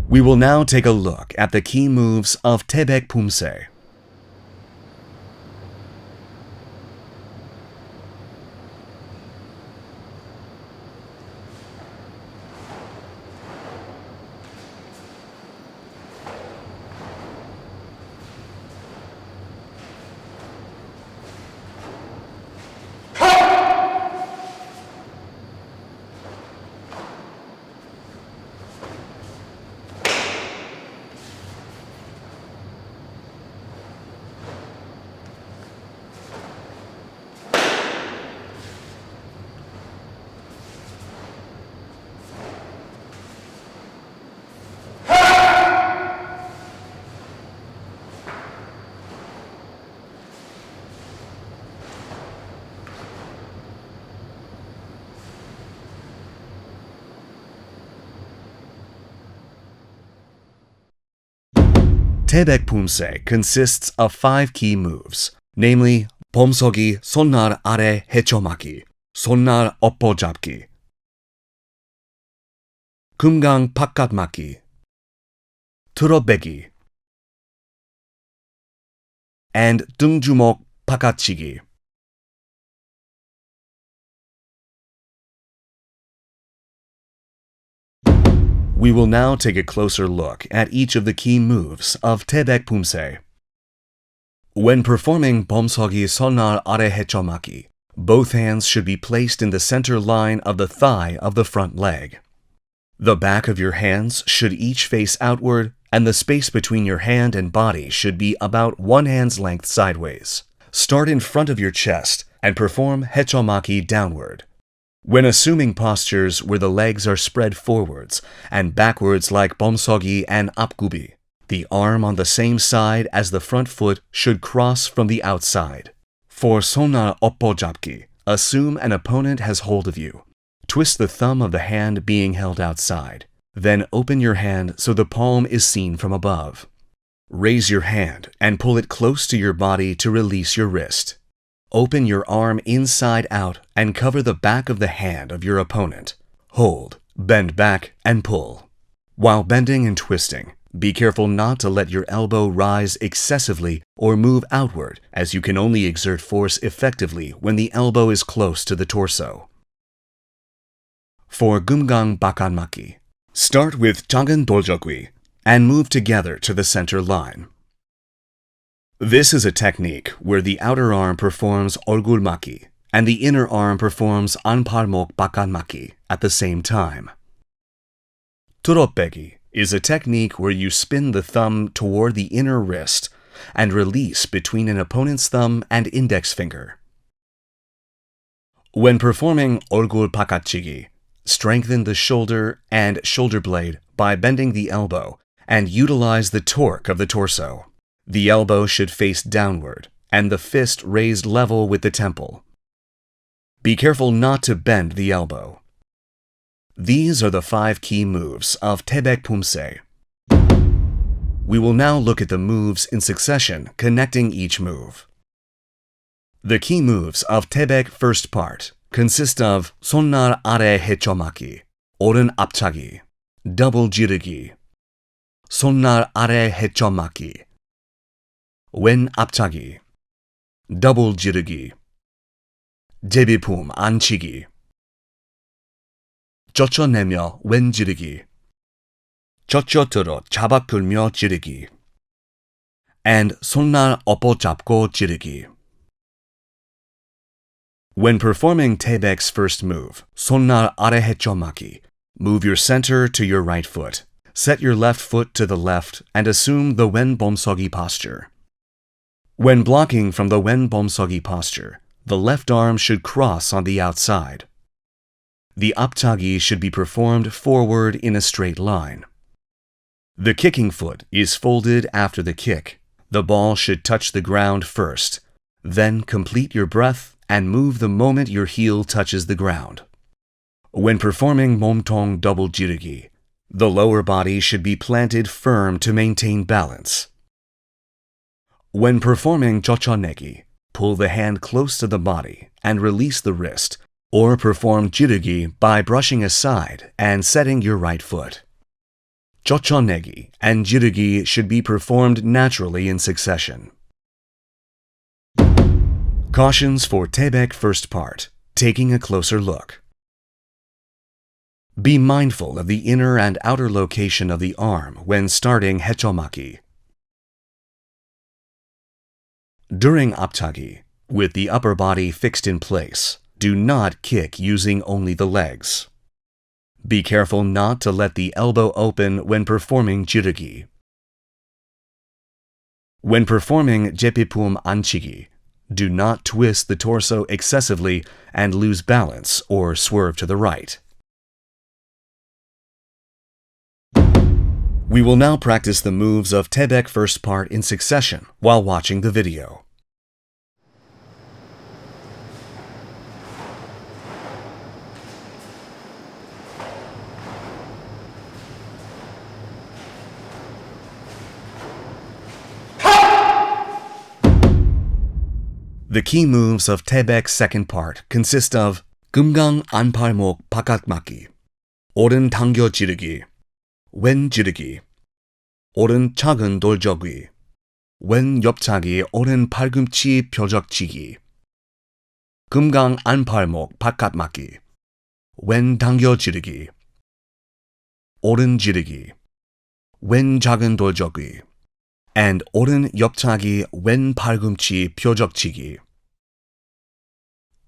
We will now take a look at the key moves of Taebaek Poomsae. Taebaek Poomsae consists of 5 key moves, namely 범서기 손날 아래 헤쳐막기, 손날 엎어잡기, 금강 바깥막기, 틀어빼기, and 등주먹 바깥치기. We will now take a closer look at each of the key moves of Taebaek Poomsae. When performing 범서기 손날 아래 헤쳐막기, both hands should be placed in the center line of the thigh of the front leg. The back of your hands should each face outward, and the space between your hand and body should be about 1 hand's length sideways. Start in front of your chest and perform 헤쳐막기 downward. When assuming postures where the legs are spread forwards and backwards like 범서기 and 앞구비, the arm on the same side as the front foot should cross from the outside. For 손날 엎어잡기, assume an opponent has hold of you. Twist the thumb of the hand being held outside. Then open your hand so the palm is seen from above. Raise your hand and pull it close to your body to release your wrist. Open your arm inside out and cover the back of the hand of your opponent. Hold, bend back, and pull. While bending and twisting, be careful not to let your elbow rise excessively or move outward, as you can only exert force effectively when the elbow is close to the torso. For 금강 바깥막기, start with 작은 돌적기 and move together to the center line. This is a technique where the outer arm performs 얼굴막기 and the inner arm performs 안팔목 바깥막기 at the same time. 틀어빼기 is a technique where you spin the thumb toward the inner wrist and release between an opponent's thumb and index finger. When performing 얼굴 바깥치기, strengthen the shoulder and shoulder blade by bending the elbow and utilize the torque of the torso. The elbow should face downward and the fist raised level with the temple. Be careful not to bend the elbow. These are the 5 key moves of Taebaek Poomsae. We will now look at the moves in succession connecting each move. The key moves of Taebaek first part consist of 손날 아래 헤쳐막기, 오른 앞차기, double 지르기, 손날 아래 헤쳐막기, 왼 앞차기, double 지르기, 제비품 안치기, 젖혀내며 왼 지르기, 젖혀들어 잡아 끌며 지르기, and 손날 엎어잡고 지르기. When performing Taebaek's first move, 손날 아래 헤쳐막기, move your center to your right foot. Set your left foot to the left and assume the 왼 범서기 posture. When blocking from the 왼 범서기 posture, the left arm should cross on the outside. The 앞차기 should be performed forward in a straight line. The kicking foot is folded after the kick. The ball should touch the ground first. Then complete your breath and move the moment your heel touches the ground. When performing 몸통 double 지르기, the lower body should be planted firm to maintain balance. When performing 젖혀내기, pull the hand close to the body and release the wrist, or perform 지르기 by brushing aside and setting your right foot. chochonegi, and jirugi should be performed naturally in succession. Cautions for Taebaek first part, taking a closer look. Be mindful of the inner and outer location of the arm when starting hechomaki. During aptagi, with the upper body fixed in place, do not kick using only the legs. Be careful not to let the elbow open when performing jirugi. When performing jeppipum anchigi, do not twist the torso excessively and lose balance or swerve to the right. We will now practice the moves of Taebaek first part in succession while watching the video. The key moves of Taebaek's second part consist of 금강 안팔목 바깥막기, 오른 당겨 지르기, 왼 지르기, 오른 작은 돌저기, 왼 옆차기 오른 팔꿈치 표적치기, 금강 안팔목 바깥막기, 왼 당겨 지르기, 오른 지르기, 왼 작은 돌저기, and 오른 옆차기 왼 팔꿈치 표적치기.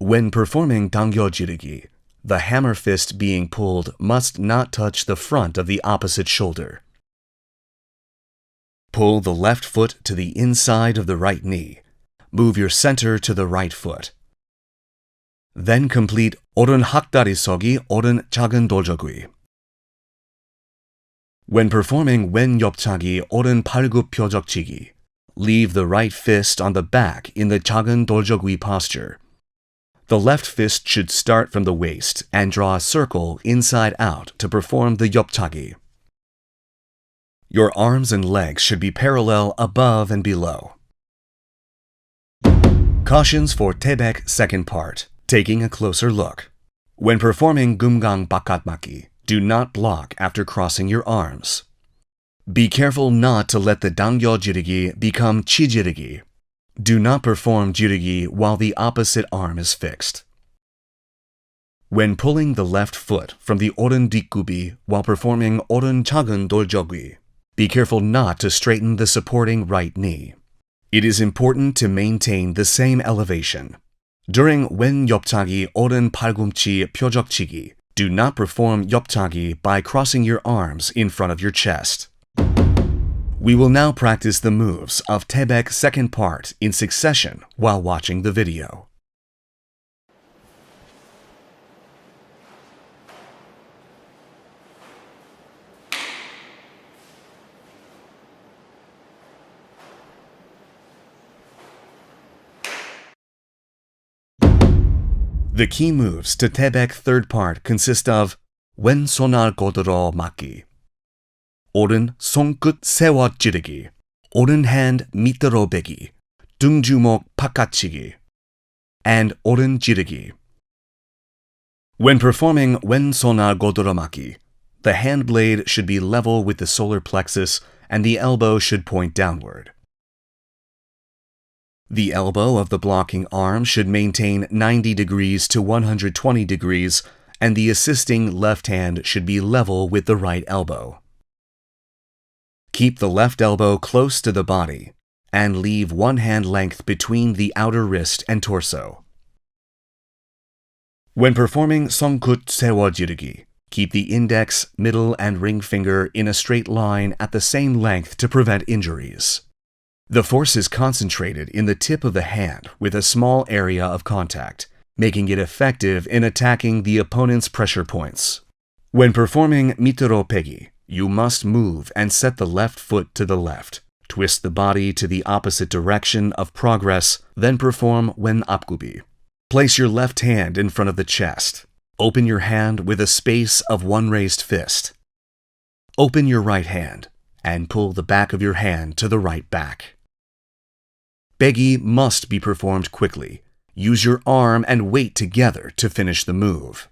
When performing 당겨 지르기, the hammer fist being pulled must not touch the front of the opposite shoulder. Pull the left foot to the inside of the right knee. Move your center to the right foot. Then complete 오른 학다리 서기 오른 작은 돌저기. When performing 왼 옆차기 오른 팔굽 표적치기, leave the right fist on the back in the 작은 돌저기 posture. The left fist should start from the waist and draw a circle inside out to perform the 옆차기. Your arms and legs should be parallel above and below. Cautions for Taebaek second part, taking a closer look. When performing 금강 바깥막기, do not block after crossing your arms. Be careful not to let the 당겨 지르기 become 치지르기. Do not perform jirugi while the opposite arm is fixed. When pulling the left foot from the 오른 뒷굽이 while performing 오른 작은 돌저기, be careful not to straighten the supporting right knee. It is important to maintain the same elevation. During 왼 옆차기 오른 팔꿈치 표적치기, do not perform 옆차기 by crossing your arms in front of your chest. We will now practice the moves of Taebaek's second part in succession while watching the video. The key moves to Taebaek's third part consist of 왼손을 godoro 막기, 오른 손끝 세워 찌르기, 오른 hand 밑으로 베기, 등주먹 바깥치기, and 오른 지르기. When performing 왼손을 godoro 막기, the hand blade should be level with the solar plexus and the elbow should point downward. The elbow of the blocking arm should maintain 90 degrees to 120 degrees, and the assisting left hand should be level with the right elbow. Keep the left elbow close to the body, and leave one hand length between the outer wrist and torso. When performing 손끝 세워 지르기, keep the index, middle, and ring finger in a straight line at the same length to prevent injuries. The force is concentrated in the tip of the hand with a small area of contact, making it effective in attacking the opponent's pressure points. When performing 밑으로 베기, you must move and set the left foot to the left. Twist the body to the opposite direction of progress, then perform 왼 앞굽이. Place your left hand in front of the chest. Open your hand with a space of one raised fist. Open your right hand and pull the back of your hand to the right back. Begi must be performed quickly. Use your arm and weight together to finish the move.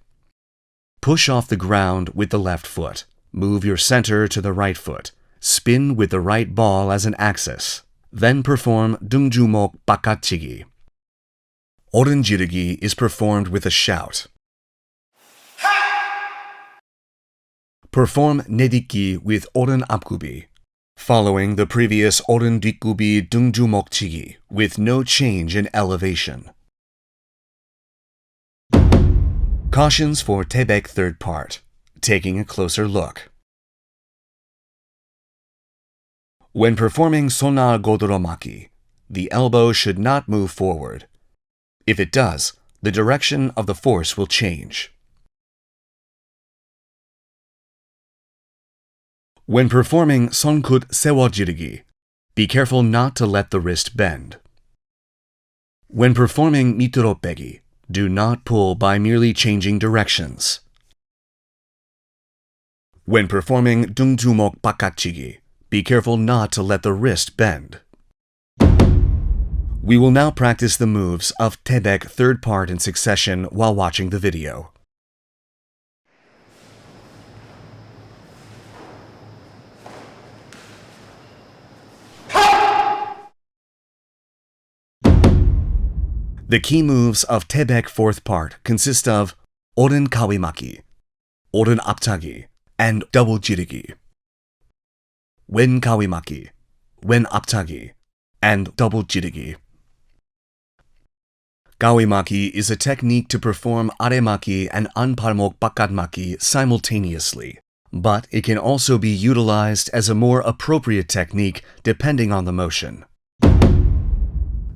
Push off the ground with the left foot. Move your center to the right foot. Spin with the right ball as an axis. Then perform Dungjumok Bakatchigi. Oren-jirugi is performed with a shout. Perform Nediki with Oren Apgubi, following the previous Oren Dikgubi Dungjumokchigi with no change in elevation. Cautions for Taebaek third part. Taking a closer look. When performing Sonna Godoromaki, the elbow should not move forward. If it does, the direction of the force will change. When performing Sonkut Sewojirugi, be careful not to let the wrist bend. When performing Mituropegi, do not pull by merely changing directions. When performing Dungjumok Bakatchigi, be careful not to let the wrist bend. We will now practice the moves of Taebaek third part in succession while watching the video. The key moves of Taebaek fourth part consist of Oren Kawimaki, Oren Aptagi, and double jirugi. Wen Kawimaki, Wen Aptagi, and double jirugi. Kawimaki is a technique to perform aremaki and anparmok bakatmaki simultaneously, but it can also be utilized as a more appropriate technique depending on the motion.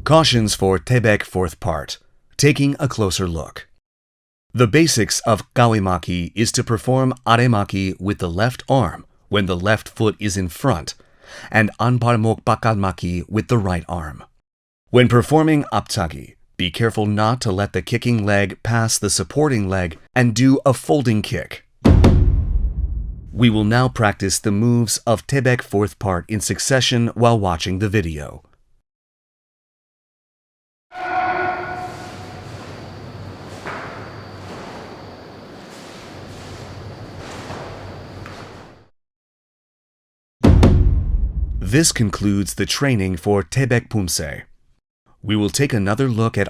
Cautions for Taebaek fourth part. Taking a closer look. The basics of kawimaki is to perform aremaki with the left arm when the left foot is in front, and anparmok bakatmaki with the right arm. When performing aptagi, be careful not to let the kicking leg pass the supporting leg and do a folding kick. We will now practice the moves of Taebaek fourth part in succession while watching the video. This concludes the training for Taebaek Poomsae. We will take another look at